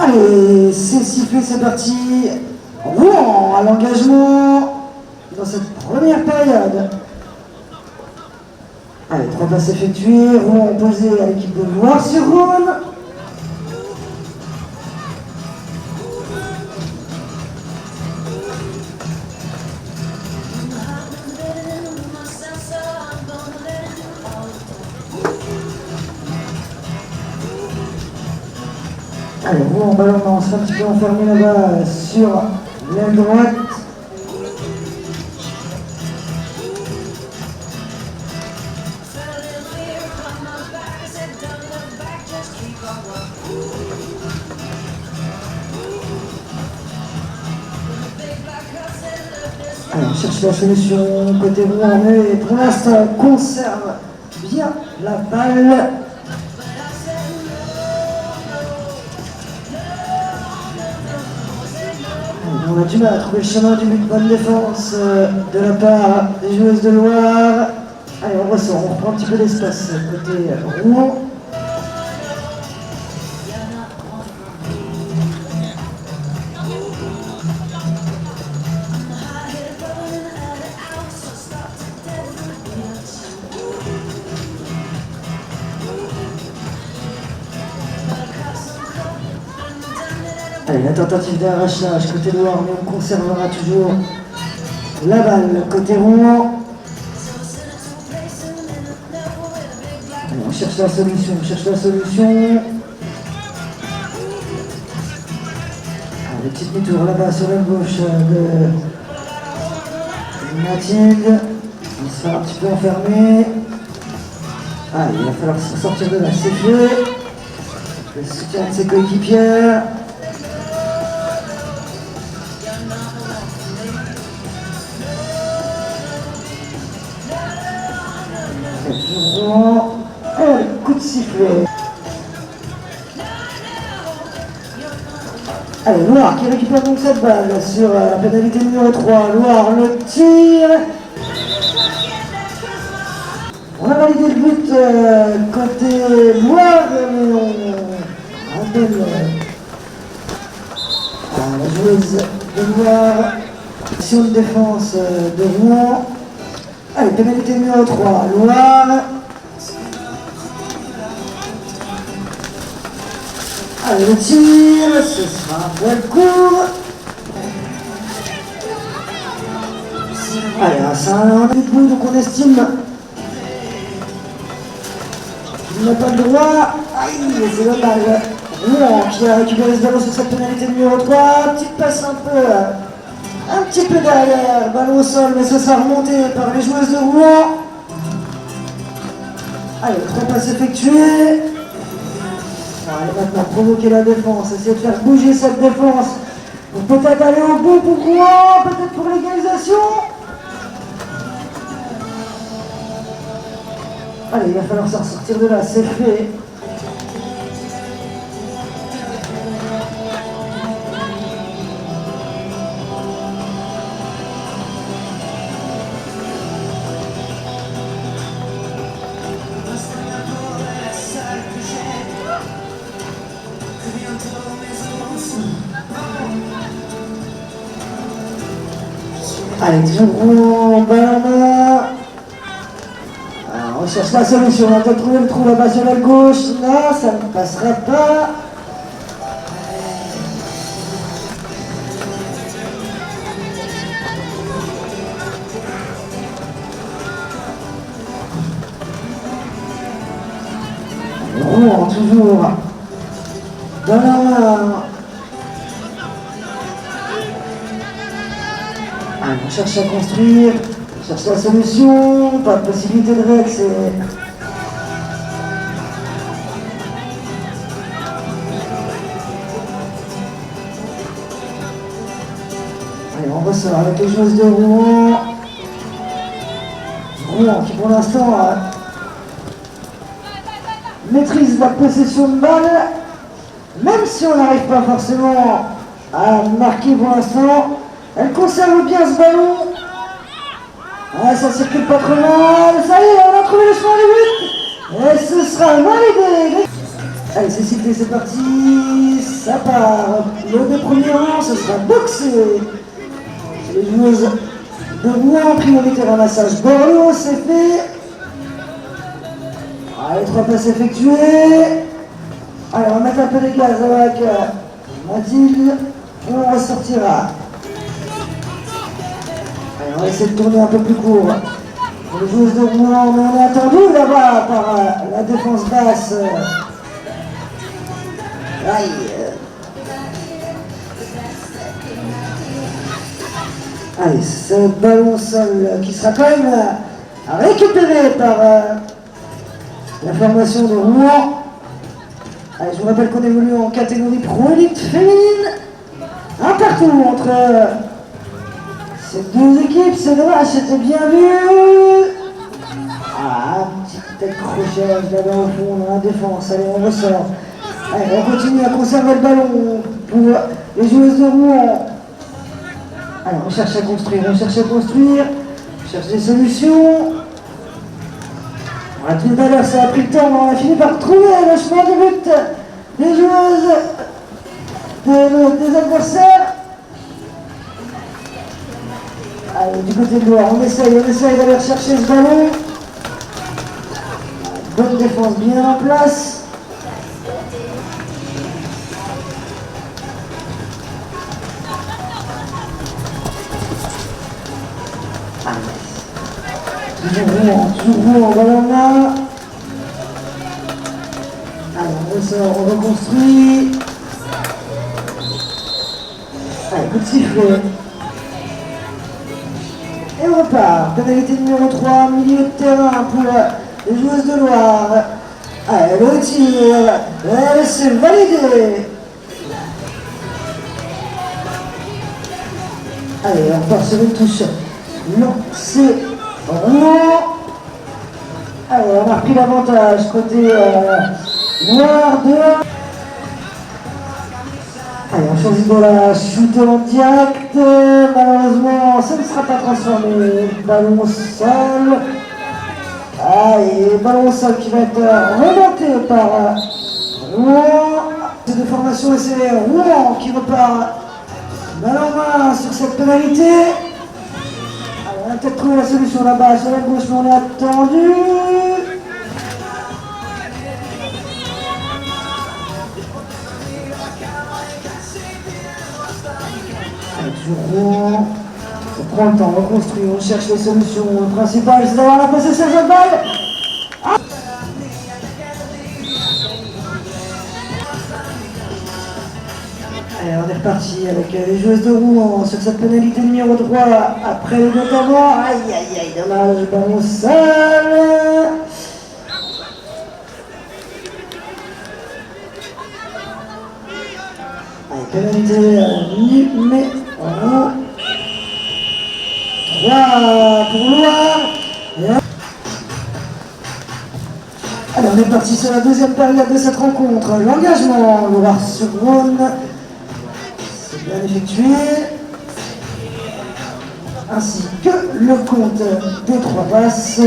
Allez, c'est sifflé, c'est parti. Rouen à l'engagement dans cette première période. Allez, 3 passes effectuées. Rouen opposé à l'équipe de Loire-sur-Rhône. Allez, Rouen en ballon, on sera un petit peu enfermé là-bas sur l'aile droite. Allez, on cherche la solution côté Rouen, mais pour l'instant, on conserve bien la balle. On a du mal à trouver le chemin du but. Bonne défense de la part des joueuses de Loire. Allez, on ressort, on reprend un petit peu d'espace côté Rouen. Allez, la tentative d'arrachage côté Loire, mais on conservera toujours la balle côté Rouen. Allez, on cherche la solution, Allez, petit demi-tour là-bas sur la gauche de Mathilde. On se fait un petit peu enfermer. Allez, il va falloir sortir de là, c'est fait. Le soutien de ses coéquipières. Rouen, coup de sifflet. Allez, Loire qui récupère donc cette balle sur la pénalité numéro 3. Loire le tire. On a validé le but côté Loire, mais on rappelle à la joueuse de Loire. Action de défense de Rouen. Allez, pénalité numéro 3, Loire. Allez, le tir, ce sera un poil court. Allez, c'est un but, donc on estime qu'il n'a pas le droit. Aïe, c'est dommage. Rouen qui a récupéré ce ballon sur cette pénalité numéro 3. Petite passe un petit peu derrière, ballon au sol, mais ça sera remonté par les joueuses de Rouen. Allez, 3 passes effectuées. Allez, maintenant provoquer la défense, essayer de faire bouger cette défense pour peut-être aller au bout pour Rouen, peut-être pour l'égalisation. Allez, il va falloir s'en sortir de là, c'est fait. Allez, toujours Rouen en ballon. On cherche la solution, on va peut-être trouver le trou là-bas sur la gauche. Non, ça ne passera pas. Rouen toujours dans la main. On cherche à construire, on cherche la solution, pas de possibilité de Rex. Allez, on ressort avec les joueuses de Rouen. Rouen qui pour l'instant maîtrise la possession de balle, même si on n'arrive pas forcément à marquer pour l'instant. Elle conserve bien ce ballon. Ah, ça circule pas trop mal. Ça y est, on a trouvé le chemin du but. Et ce sera validé. Allez, c'est sifflé, c'est parti. ça part. Le deux premiers rangs, ce sera boxé. Les joueuses de Rouen, priorité ramassage. Bordeaux, c'est fait. Allez, 3 passes effectuées. Allez, on va mettre un peu de gaz avec Mathilde et on ressortira. Allez, on va essayer de tourner un peu plus court. Pour les joueuses de Rouen, mais on est attendu là-bas par la défense basse. Aïe. Allez, ce ballon sol qui sera quand même récupéré par la formation de Rouen. Allez, je vous rappelle qu'on évolue en catégorie Pro Élite féminine. Un partout entre ces deux équipes. C'est dommage, c'était bien vu. Ah, un petit accrochage là-bas au fond dans la défense. Allez, on ressort. Allez, on continue à conserver le ballon pour les joueuses de Rouen. Allez, on cherche à construire, on cherche des solutions. Tout à l'heure, ça a pris le temps, mais on a fini par trouver le chemin de but des joueuses des adversaires. Allez, du côté de Loire, on essaye d'aller chercher ce ballon. Bonne défense bien en place. Toujours Rouen, ballon là. Allez, on ressort, on reconstruit. Allez, coup de sifflet. Et on repart. Pénalité numéro 3, milieu de terrain pour les joueuses de Loire. Allez, le tir. C'est validé. Allez, on repart sur une touche. Lancé. Rouen. Allez, on a repris l'avantage côté Loire 2. Allez, on choisit de la shooter en direct. Malheureusement, ça ne sera pas transformé. Ballon au sol. Allez, ballon au sol qui va être remonté par Rouen. C'est de formation et c'est Rouen qui repart main en main sur cette pénalité. On a peut-être trouvé la solution là-bas, sur la gauche, mais on est attendu. Allez, toujours Rouen. On prend le temps, on reconstruit, on cherche les solutions. Le principal, c'est d'avoir la possession de balle. Ah, allez, on est reparti avec les joueuses de Rouen sur cette pénalité numéro 3 après le but avant. Aïe aïe aïe, dommage, ballon au sol. Allez, pénalité numéro 3 pour Loire. Allez, on est parti sur la deuxième période de cette rencontre. L'engagement, Loire sur Rhône. Bien effectué, ainsi que le compte des 3 passes.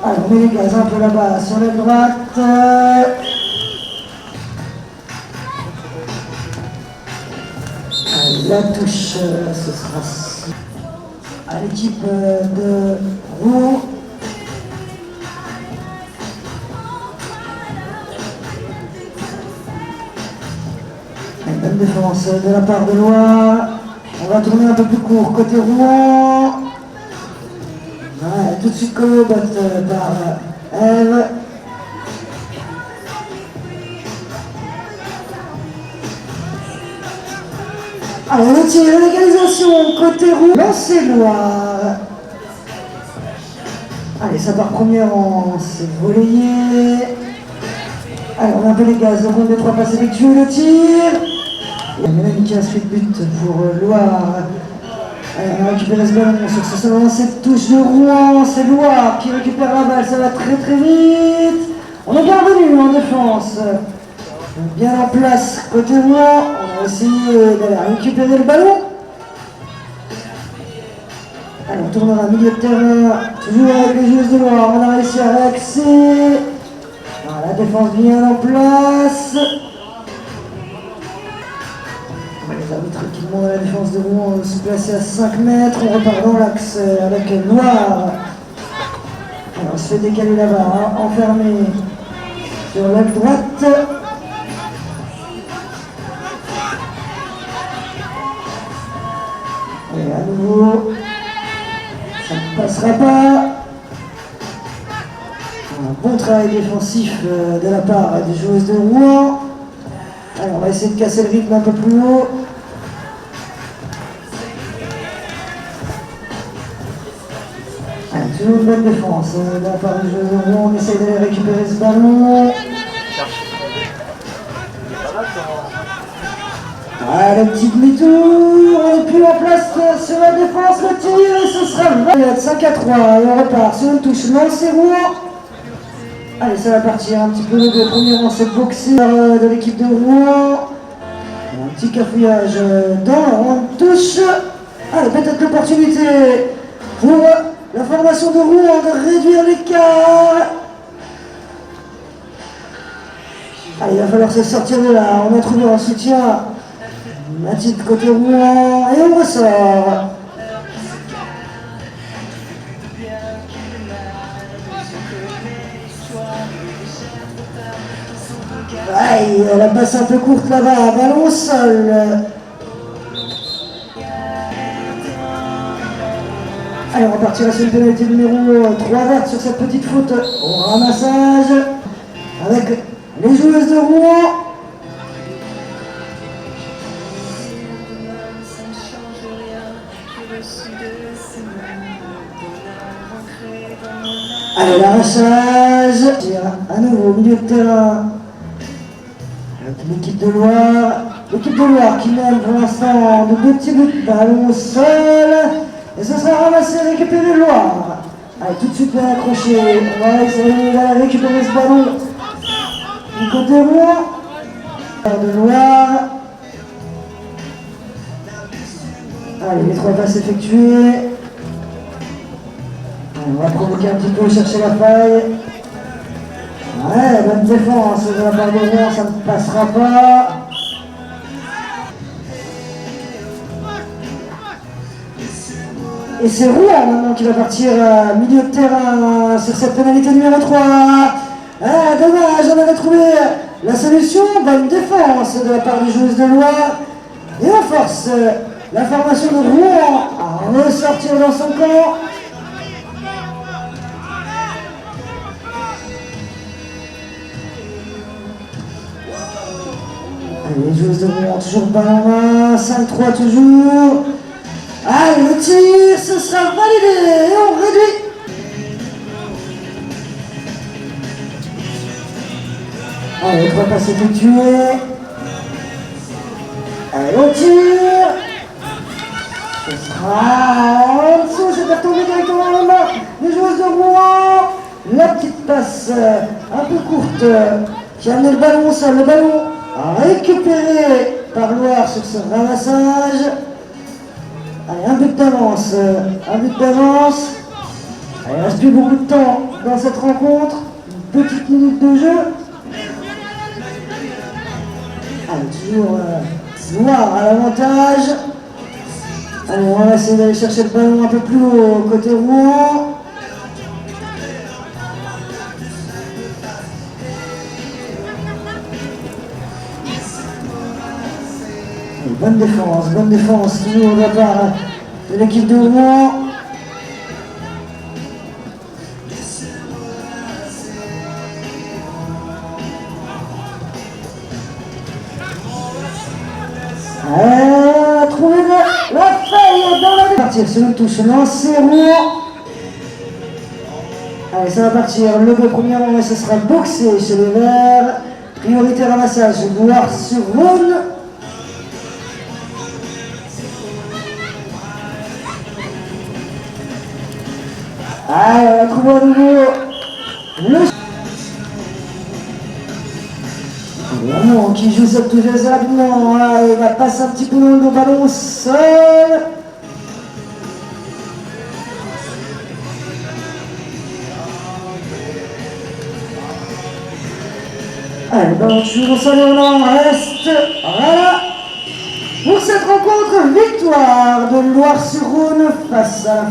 Alors on met les gaz un peu là-bas sur la droite. Allez, la touche, ce sera à l'équipe de Rouen. Bonne défense de la part de Loire. On va tourner un peu plus court côté Rouen. Ouais, tout de suite collé au bot par Eve. Allez, le tir, l'égalisation côté Rouen. Lancé Loire. Allez, ça part premier rang, c'est relayé. Allez, on a un peu les gaz, le compte des 3 passes effectuées, le tir. Il y a Mélanie qui a fait le but pour Loire. Allez, on a récupéré ce ballon sur cette touche de Rouen. C'est Loire qui récupère la balle, ça va très très vite. On est bien revenu en défense. Bien en place côté Rouen. On va essayer d'aller récupérer le ballon. Allez, on tournera milieu de terrain. Toujours avec les joueuses de Loire. On a réussi à réaxer. La défense bien en place. demande à la défense de Rouen de se placer à 5 mètres. On repart dans l'axe avec Noir. Alors, on se fait décaler là-bas, hein, enfermé sur l'aile droite. Et à nouveau, ça ne passera pas. Un bon travail défensif de la part des joueuses de Rouen. Alors, on va essayer de casser le rythme un peu plus haut. Toujours une bonne défense de la part des joueurs de Rouen. On essaie d'aller récupérer ce ballon. Ah, le petit demi-tour. On n'est plus en place sur la défense. Le tir, et ce sera 5 à 3. Et on repart sur une touche. Lancé Rouen. Allez, ça va partir un petit peu de premier rang. C'est boxé de l'équipe de Rouen. Un petit cafouillage dans la ronde touche. Allez, peut-être l'opportunité pour la formation de Rouen de réduire l'écart. Allez, il va falloir se sortir de là. On a trouvé un soutien. Mathilde côté Rouen et on ressort. Aïe, la passe un peu courte là-bas, ballon au sol. Allez, on va partir sur une pénalité numéro 3 verte sur cette petite faute au ramassage avec les joueuses de Rouen. Allez, l'arrachage. À nouveau au milieu de terrain avec l'équipe de Loire. L'équipe de Loire qui mène pour l'instant de 2 petits buts, ballon au sol. Et ce sera ramassé et récupéré Loire. Allez, tout de suite bien accroché. On va essayer de récupérer ce ballon du côté Rouen. De Loire. Allez, les 3 passes effectuées. Allez, on va provoquer un petit peu, chercher la faille. Ouais, bonne défense de la part de Rouen, ça ne passera pas. Et c'est Rouen maintenant qui va partir milieu de terrain sur cette pénalité numéro 3. Ah, dommage, on avait trouvé la solution. Bonne défense de la part des joueuses de Loire. Et on force la formation de Rouen à ressortir dans son camp. Allez, les joueuses de Rouen, toujours ballon en main, 5-3 toujours. Allez, le tir, ce sera validé et on réduit. Allez, 3 passes effectuées. Allez, on tire. Ce sera en dessous, c'est retombé directement dans la main des joueuses de Rouen. La petite passe un peu courte qui a amené le ballon au sol. Le ballon récupéré par Loire sur ce ramassage. Allez, un but d'avance, Allez, il ne reste plus beaucoup de temps dans cette rencontre. Une petite minute de jeu. Allez, toujours Loire à l'avantage. Allez, on va essayer d'aller chercher le ballon un peu plus haut côté Rouen. Bonne défense, toujours de la part de l'équipe de Rouen. Trouver la faille dans la partir sur une touche lancée Rouen. Allez, ça va partir. Le premier rang, ce sera boxé chez les Verts. Priorité ramassage, Loire sur Rhône. Allez, on va trouver à nouveau le qui joue cette touche rapidement. Il va passer un petit peu dans le ballon au sol. Allez, le ballon toujours au sol et on en reste. Voilà. Pour cette rencontre, victoire de Loire-sur-Rhône face à la